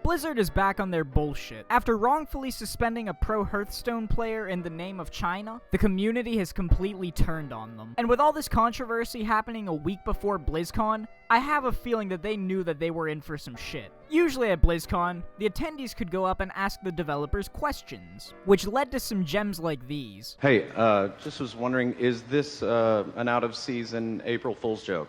Blizzard is back on their bullshit. After wrongfully suspending a pro Hearthstone player in the name of China, the community has completely turned on them. And with all this controversy happening a week before BlizzCon, I have a feeling that they knew that they were in for some shit. Usually at BlizzCon, the attendees could go up and ask the developers questions, which led to some gems like these. Hey, just was wondering, is this an out-of-season April Fool's joke?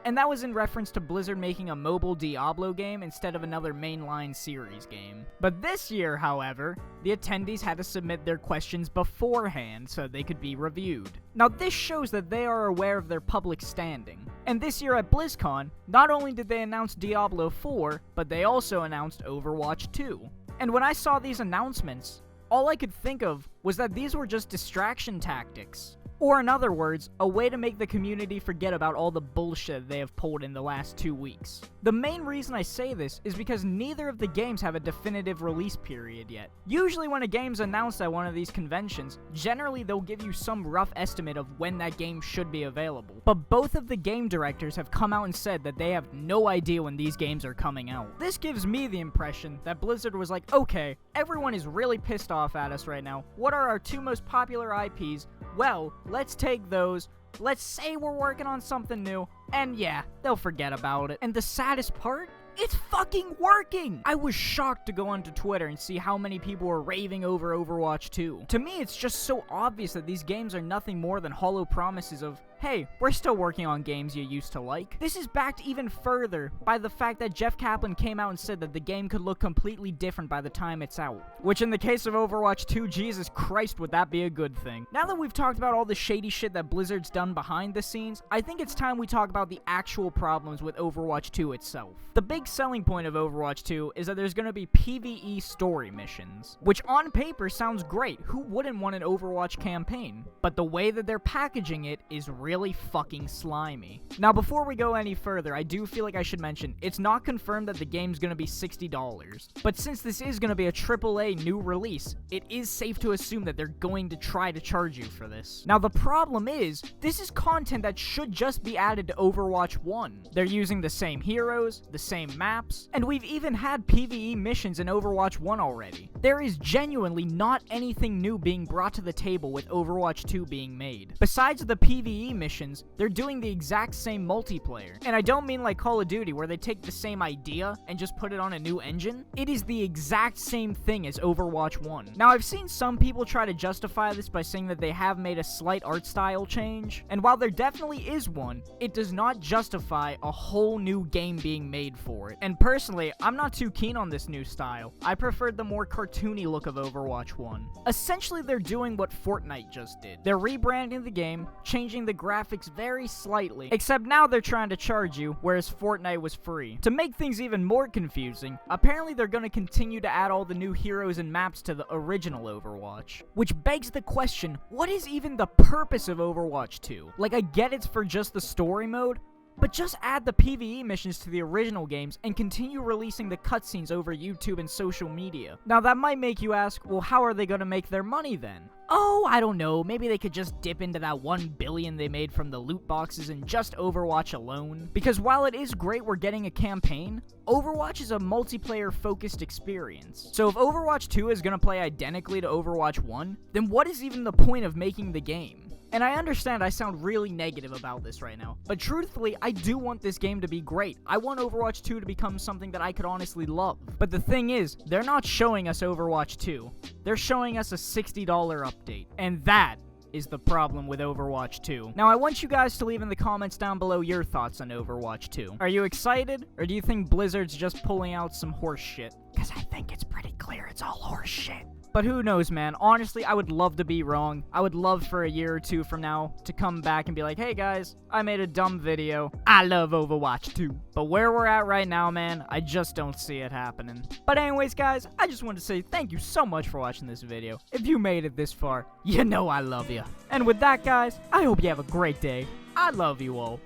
And that was in reference to Blizzard making a mobile Diablo game instead of another mainline series game. But this year, however, the attendees had to submit their questions beforehand so they could be reviewed. Now this shows that they are aware of their public standing. And this year at BlizzCon, not only did they announce Diablo 4, but they also announced Overwatch 2. And when I saw these announcements, all I could think of was that these were just distraction tactics. Or in other words, a way to make the community forget about all the bullshit they have pulled in the last 2 weeks. The main reason I say this is because neither of the games have a definitive release period yet. Usually when a game's announced at one of these conventions, generally they'll give you some rough estimate of when that game should be available. But both of the game directors have come out and said that they have no idea when these games are coming out. This gives me the impression that Blizzard was like, okay, everyone is really pissed off at us right now. What are our two most popular IPs? Well, let's take those, let's say we're working on something new, and yeah, they'll forget about it. And the saddest part? It's fucking working! I was shocked to go onto Twitter and see how many people were raving over Overwatch 2. To me, it's just so obvious that these games are nothing more than hollow promises of, hey, we're still working on games you used to like. This is backed even further by the fact that Jeff Kaplan came out and said that the game could look completely different by the time it's out. Which in the case of Overwatch 2, Jesus Christ, would that be a good thing. Now that we've talked about all the shady shit that Blizzard's done behind the scenes, I think it's time we talk about the actual problems with Overwatch 2 itself. The big selling point of Overwatch 2 is that there's going to be PvE story missions, which on paper sounds great. Who wouldn't want an Overwatch campaign? But the way that they're packaging it is really fucking slimy. Now before we go any further, I do feel like I should mention, it's not confirmed that the game's gonna be $60, but since this is gonna be a AAA new release, it is safe to assume that they're going to try to charge you for this. Now the problem is, this is content that should just be added to Overwatch 1. They're using the same heroes, the same maps, and we've even had PvE missions in Overwatch 1 already. There is genuinely not anything new being brought to the table with Overwatch 2 being made. Besides the PvE missions, they're doing the exact same multiplayer. And I don't mean like Call of Duty where they take the same idea and just put it on a new engine. It is the exact same thing as Overwatch 1. Now I've seen some people try to justify this by saying that they have made a slight art style change, and while there definitely is one, it does not justify a whole new game being made for it. And personally, I'm not too keen on this new style. I preferred the more cartoony look of Overwatch 1. Essentially, they're doing what Fortnite just did. They're rebranding the game, changing the graphics very slightly, except now they're trying to charge you, whereas Fortnite was free. To make things even more confusing, apparently they're going to continue to add all the new heroes and maps to the original Overwatch. Which begs the question, what is even the purpose of Overwatch 2? Like, I get it's for just the story mode, but just add the PvE missions to the original games and continue releasing the cutscenes over YouTube and social media. Now that might make you ask, well, how are they going to make their money then? Oh, I don't know, maybe they could just dip into that $1 billion they made from the loot boxes in just Overwatch alone. Because while it is great we're getting a campaign, Overwatch is a multiplayer-focused experience. So if Overwatch 2 is going to play identically to Overwatch 1, then what is even the point of making the game? And I understand I sound really negative about this right now, but truthfully, I do want this game to be great. I want Overwatch 2 to become something that I could honestly love. But the thing is, they're not showing us Overwatch 2. They're showing us a $60 update. And that is the problem with Overwatch 2. Now, I want you guys to leave in the comments down below your thoughts on Overwatch 2. Are you excited, or do you think Blizzard's just pulling out some horse shit? Because I think it's pretty clear it's all horse shit. But who knows, man. Honestly, I would love to be wrong. I would love for a year or two from now to come back and be like, hey guys, I made a dumb video. I love Overwatch 2. But where we're at right now, man, I just don't see it happening. But anyways, guys, I just wanted to say thank you so much for watching this video. If you made it this far, you know I love you. And with that, guys, I hope you have a great day. I love you all.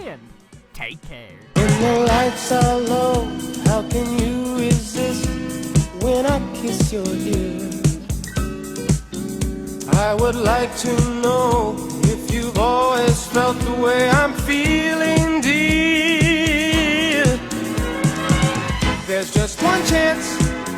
And take care. When the lights are low, how can you resist when I kiss your ear? I would like to know if you've always felt the way I'm feeling, dear. There's just one chance